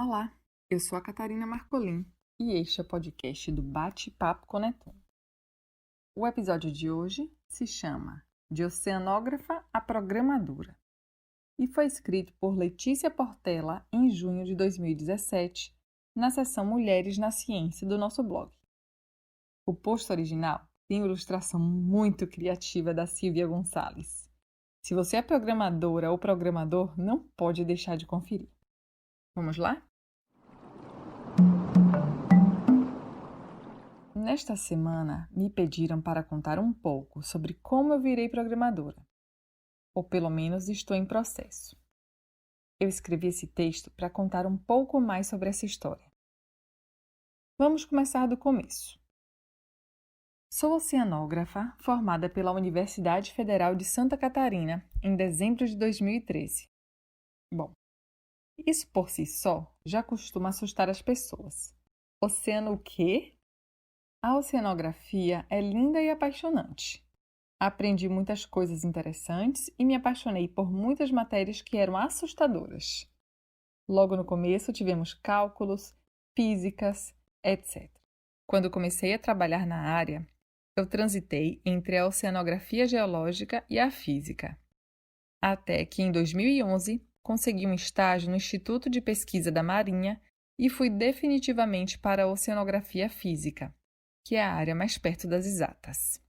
Olá, eu sou a Catarina Marcolin e este é o podcast do Bate-Papo Conectando. O episódio de hoje se chama De Oceanógrafa a Programadora e foi escrito por Letícia Portela em junho de 2017, na seção Mulheres na Ciência do nosso blog. O post original tem uma ilustração muito criativa da Silvia Gonçalves. Se você é programadora ou programador, não pode deixar de conferir. Vamos lá? Nesta semana, me pediram para contar um pouco sobre como eu virei programadora, ou pelo menos estou em processo. Eu escrevi esse texto para contar um pouco mais sobre essa história. Vamos começar do começo. Sou oceanógrafa formada pela Universidade Federal de Santa Catarina em dezembro de 2013. Bom, isso por si só já costuma assustar as pessoas. Oceano o quê? A oceanografia é linda e apaixonante. Aprendi muitas coisas interessantes e me apaixonei por muitas matérias que eram assustadoras. Logo no começo tivemos cálculos, físicas, etc. Quando comecei a trabalhar na área, eu transitei entre a oceanografia geológica e a física. Até que em 2011 consegui um estágio no Instituto de Pesquisa da Marinha e fui definitivamente para a oceanografia física, que é a área mais perto das exatas.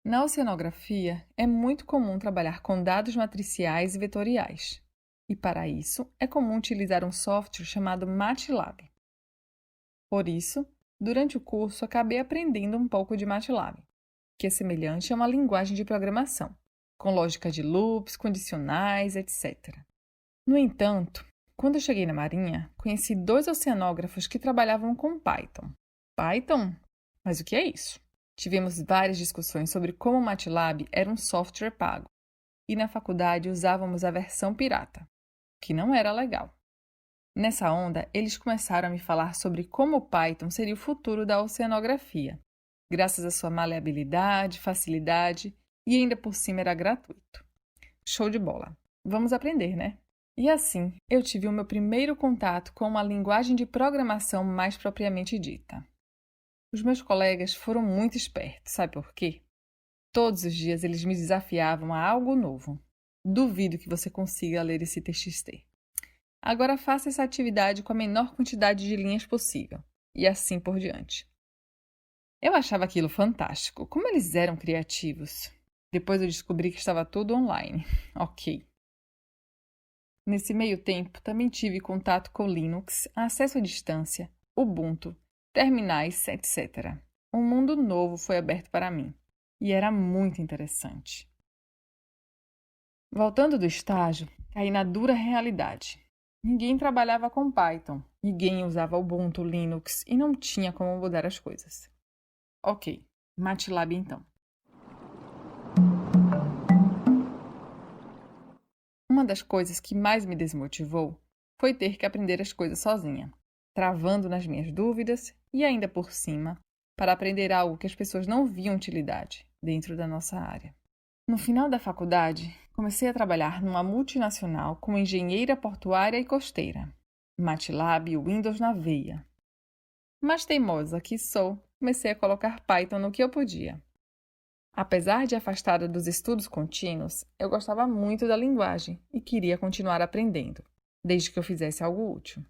Na oceanografia, é muito comum trabalhar com dados matriciais e vetoriais, e para isso é comum utilizar um software chamado MATLAB. Por isso, durante o curso acabei aprendendo um pouco de MATLAB, que é semelhante a uma linguagem de programação, com lógica de loops, condicionais, etc. No entanto, quando eu cheguei na Marinha, conheci 2 oceanógrafos que trabalhavam com Python. Python? Mas o que é isso? Tivemos várias discussões sobre como o MATLAB era um software pago, e na faculdade usávamos a versão pirata, que não era legal. Nessa onda, eles começaram a me falar sobre como o Python seria o futuro da oceanografia, graças à sua maleabilidade, facilidade e ainda por cima era gratuito. Show de bola! Vamos aprender, né? E assim, eu tive o meu primeiro contato com uma linguagem de programação mais propriamente dita. Os meus colegas foram muito espertos, sabe por quê? Todos os dias eles me desafiavam a algo novo. Duvido que você consiga ler esse TXT. Agora faça essa atividade com a menor quantidade de linhas possível, e assim por diante. Eu achava aquilo fantástico, como eles eram criativos. Depois eu descobri que estava tudo online. Ok. Nesse meio tempo, também tive contato com Linux, acesso à distância, Ubuntu, terminais, etc. Um mundo novo foi aberto para mim, e era muito interessante. Voltando do estágio, caí na dura realidade. Ninguém trabalhava com Python, ninguém usava Ubuntu, Linux e não tinha como mudar as coisas. Ok, MATLAB então. Uma das coisas que mais me desmotivou foi ter que aprender as coisas sozinha, travando nas minhas dúvidas e ainda por cima, para aprender algo que as pessoas não viam utilidade dentro da nossa área. No final da faculdade, comecei a trabalhar numa multinacional como engenheira portuária e costeira. MATLAB e Windows na veia. Mas teimosa que sou, comecei a colocar Python no que eu podia. Apesar de afastada dos estudos contínuos, eu gostava muito da linguagem e queria continuar aprendendo, desde que eu fizesse algo útil.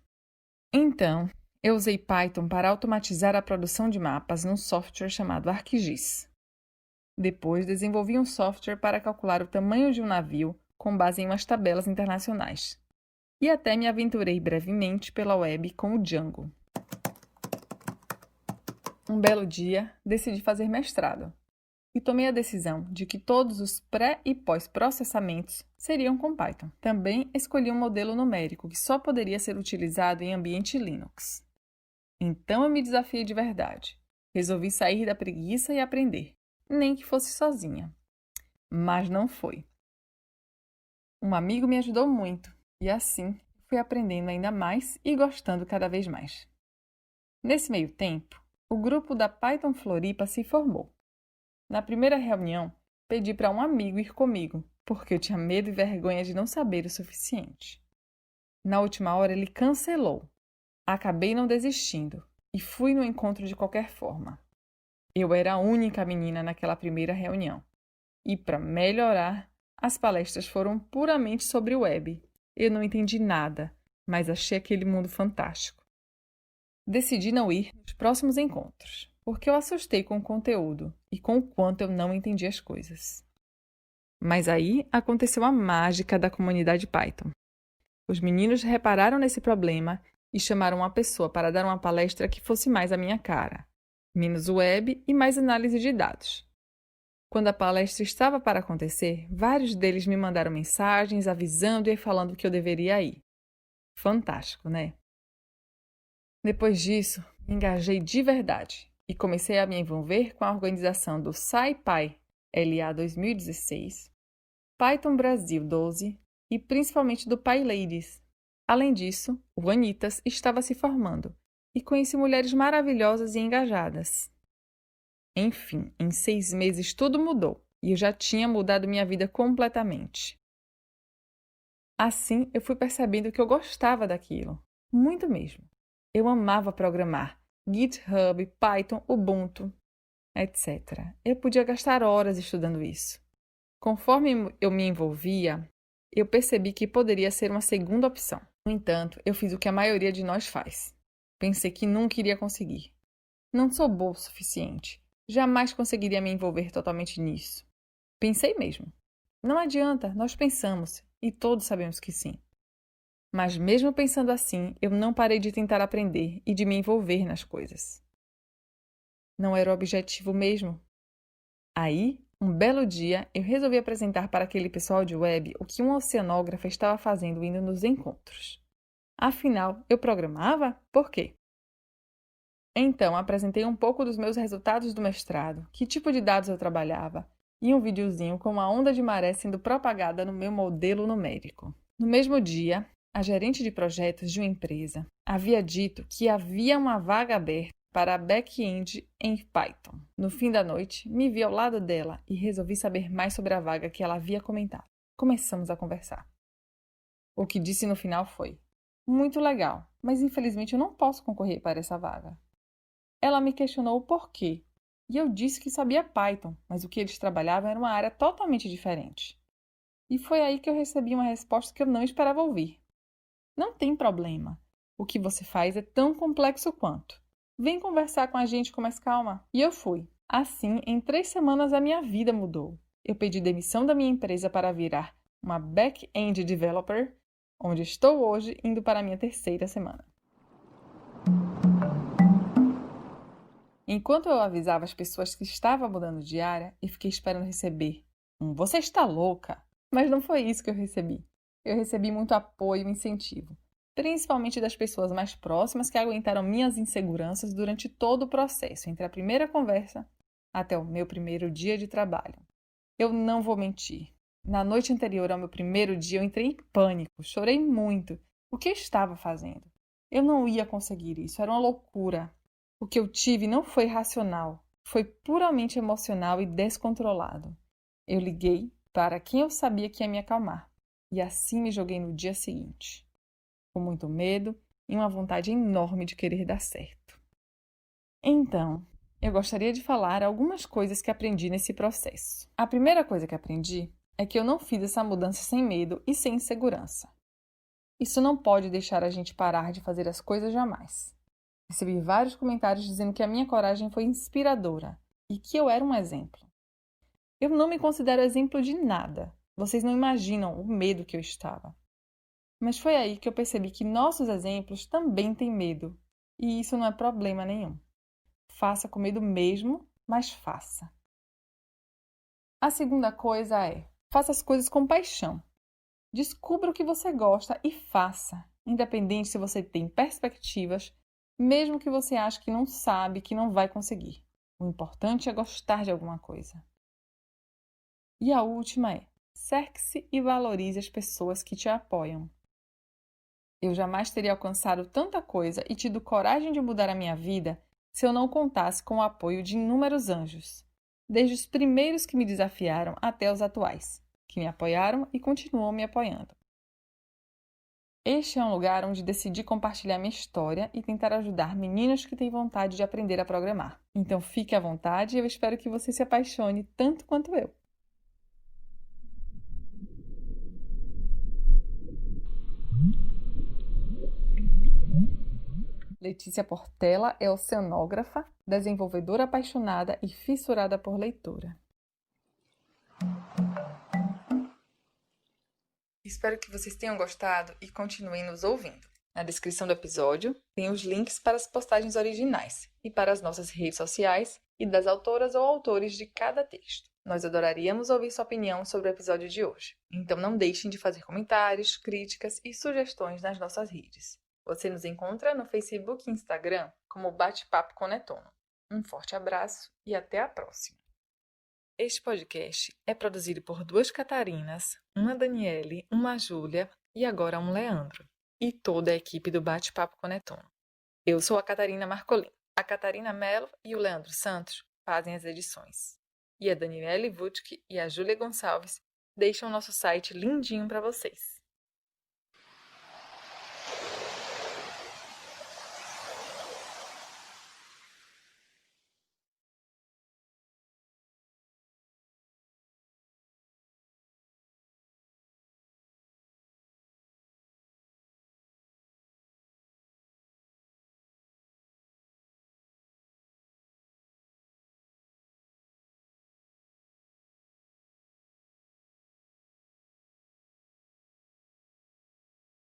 Então, eu usei Python para automatizar a produção de mapas num software chamado ArcGIS. Depois, desenvolvi um software para calcular o tamanho de um navio com base em umas tabelas internacionais. E até me aventurei brevemente pela web com o Django. Um belo dia, decidi fazer mestrado. E tomei a decisão de que todos os pré- e pós-processamentos seriam com Python. Também escolhi um modelo numérico que só poderia ser utilizado em ambiente Linux. Então eu me desafiei de verdade. Resolvi sair da preguiça e aprender, nem que fosse sozinha. Mas não foi. Um amigo me ajudou muito e assim fui aprendendo ainda mais e gostando cada vez mais. Nesse meio tempo, o grupo da Python Floripa se formou. Na primeira reunião, pedi para um amigo ir comigo, porque eu tinha medo e vergonha de não saber o suficiente. Na última hora, ele cancelou. Acabei não desistindo e fui no encontro de qualquer forma. Eu era a única menina naquela primeira reunião. E, para melhorar, as palestras foram puramente sobre web. Eu não entendi nada, mas achei aquele mundo fantástico. Decidi não ir nos próximos encontros, porque eu assustei com o conteúdo e com o quanto eu não entendi as coisas. Mas aí aconteceu a mágica da comunidade Python. Os meninos repararam nesse problema e chamaram uma pessoa para dar uma palestra que fosse mais a minha cara. Menos web e mais análise de dados. Quando a palestra estava para acontecer, vários deles me mandaram mensagens avisando e falando que eu deveria ir. Fantástico, né? Depois disso, me engajei de verdade e comecei a me envolver com a organização do SciPy LA 2016, Python Brasil 12 e principalmente do PyLadies. Além disso, o Anitas estava se formando e conheci mulheres maravilhosas e engajadas. Enfim, em 6 meses tudo mudou e eu já tinha mudado minha vida completamente. Assim, eu fui percebendo que eu gostava daquilo, muito mesmo. Eu amava programar, GitHub, Python, Ubuntu, etc. Eu podia gastar horas estudando isso. Conforme eu me envolvia, eu percebi que poderia ser uma segunda opção. No entanto, eu fiz o que a maioria de nós faz. Pensei que nunca iria conseguir. Não sou boa o suficiente. Jamais conseguiria me envolver totalmente nisso. Pensei mesmo. Não adianta, nós pensamos, e todos sabemos que sim. Mas mesmo pensando assim, eu não parei de tentar aprender e de me envolver nas coisas. Não era o objetivo mesmo. Aí, um belo dia, eu resolvi apresentar para aquele pessoal de web o que um oceanógrafo estava fazendo indo nos encontros. Afinal, eu programava? Por quê? Então, apresentei um pouco dos meus resultados do mestrado, que tipo de dados eu trabalhava, e um videozinho com uma onda de maré sendo propagada no meu modelo numérico. No mesmo dia, a gerente de projetos de uma empresa havia dito que havia uma vaga aberta para back-end em Python. No fim da noite, me vi ao lado dela e resolvi saber mais sobre a vaga que ela havia comentado. Começamos a conversar. O que disse no final foi: muito legal, mas infelizmente eu não posso concorrer para essa vaga. Ela me questionou o porquê, e eu disse que sabia Python, mas o que eles trabalhavam era uma área totalmente diferente. E foi aí que eu recebi uma resposta que eu não esperava ouvir. Não tem problema. O que você faz é tão complexo quanto. Vem conversar com a gente com mais calma. E eu fui. Assim, em 3 semanas a minha vida mudou. Eu pedi demissão da minha empresa para virar uma back-end developer, onde estou hoje indo para a minha 3ª semana. Enquanto eu avisava as pessoas que estava mudando de área, eu fiquei esperando receber "Você está louca?" Mas não foi isso que eu recebi. Eu recebi muito apoio e incentivo, principalmente das pessoas mais próximas que aguentaram minhas inseguranças durante todo o processo, entre a primeira conversa até o meu primeiro dia de trabalho. Eu não vou mentir. Na noite anterior ao meu primeiro dia, eu entrei em pânico, chorei muito. O que eu estava fazendo? Eu não ia conseguir isso, era uma loucura. O que eu tive não foi racional, foi puramente emocional e descontrolado. Eu liguei para quem eu sabia que ia me acalmar, e assim me joguei no dia seguinte, com muito medo e uma vontade enorme de querer dar certo. Então, eu gostaria de falar algumas coisas que aprendi nesse processo. A primeira coisa que aprendi é que eu não fiz essa mudança sem medo e sem insegurança. Isso não pode deixar a gente parar de fazer as coisas jamais. Recebi vários comentários dizendo que a minha coragem foi inspiradora e que eu era um exemplo. Eu não me considero exemplo de nada. Vocês não imaginam o medo que eu estava. Mas foi aí que eu percebi que nossos exemplos também têm medo. E isso não é problema nenhum. Faça com medo mesmo, mas faça. A segunda coisa é: faça as coisas com paixão. Descubra o que você gosta e faça, independente se você tem perspectivas, mesmo que você ache que não sabe, que não vai conseguir. O importante é gostar de alguma coisa. E a última é: cerque-se e valorize as pessoas que te apoiam. Eu jamais teria alcançado tanta coisa e tido coragem de mudar a minha vida se eu não contasse com o apoio de inúmeros anjos, desde os primeiros que me desafiaram até os atuais, que me apoiaram e continuam me apoiando. Este é um lugar onde decidi compartilhar minha história e tentar ajudar meninos que têm vontade de aprender a programar. Então fique à vontade e eu espero que você se apaixone tanto quanto eu. Letícia Portela é oceanógrafa, desenvolvedora apaixonada e fissurada por leitura. Espero que vocês tenham gostado e continuem nos ouvindo. Na descrição do episódio tem os links para as postagens originais e para as nossas redes sociais e das autoras ou autores de cada texto. Nós adoraríamos ouvir sua opinião sobre o episódio de hoje. Então não deixem de fazer comentários, críticas e sugestões nas nossas redes. Você nos encontra no Facebook e Instagram como Bate-Papo com Netuno. Um forte abraço e até a próxima! Este podcast é produzido por 2 Catarinas, uma Daniele, uma Júlia e agora um Leandro, e toda a equipe do Bate-Papo com Netuno. Eu sou a Catarina Marcolin, a Catarina Mello e o Leandro Santos fazem as edições. E a Daniele Vutke e a Júlia Gonçalves deixam nosso site lindinho para vocês.